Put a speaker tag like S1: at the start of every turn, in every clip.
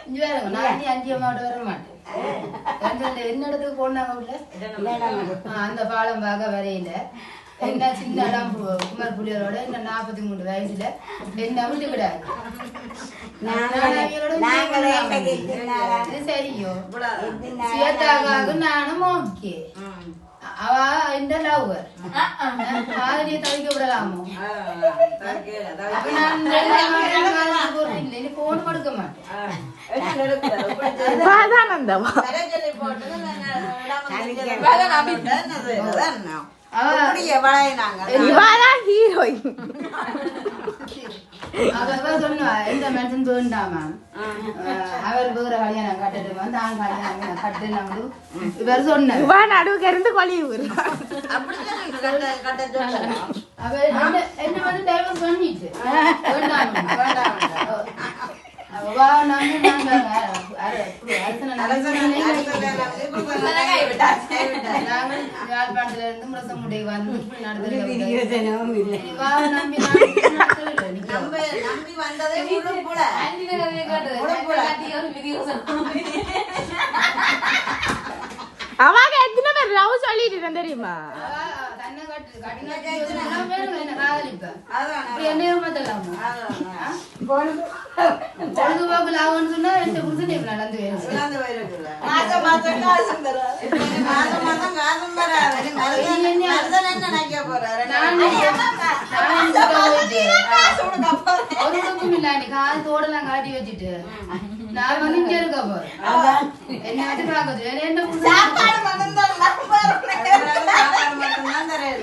S1: இங்க வேற நான் 5 அம்மாவோட வர மாட்டேன். என்னிடத்துக்கு போனாங்க உள்ள அந்த பாலம் பார்க்க வரையில என்ன சின்ன இடம் குமார் புள்ளியரோட என்ன 43 வயசுல என்ன விட்டு விடாது. சரியோ சுயத்தாக்காக நானும் ஓகே. அவ இந்த லவ்வர் மாதிரியை தவிக்க விடலாமோ? போன் கொடுக்க மாட்டேன். அவதான் சொன்னா எந்த மனுஷன் வேண்டாமா அவர் வேற கல்யாணம் கட்டட்டுமா தான் கல்யாணம் கட்டு இவர் சொன்ன நடுவுக்கு இருந்து கொலி அவர் என்ன வந்து டைவர்ஸ் பண்ணிட்டு
S2: அவங்க எத்தனை பேர் லவ் சொல்லிட்டு தெரியுமா?
S1: பொழுதுபோக்கு லாபம்னு சொன்னா எந்த புருஷன் நடந்து கால் தோடெல்லாம் காட்டி வச்சுட்டு நான் வந்து இங்க இருக்க போறேன். என்ன என்ன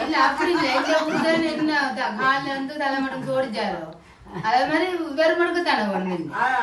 S1: இல்ல அப்படி இல்ல எங்க புருஷன் என்ன கால்ல இருந்து தலை மட்டும் தோடிச்சாரோ அதே மாதிரி வெறுமனுக்கு தானே பண்ணுங்க. ஆனா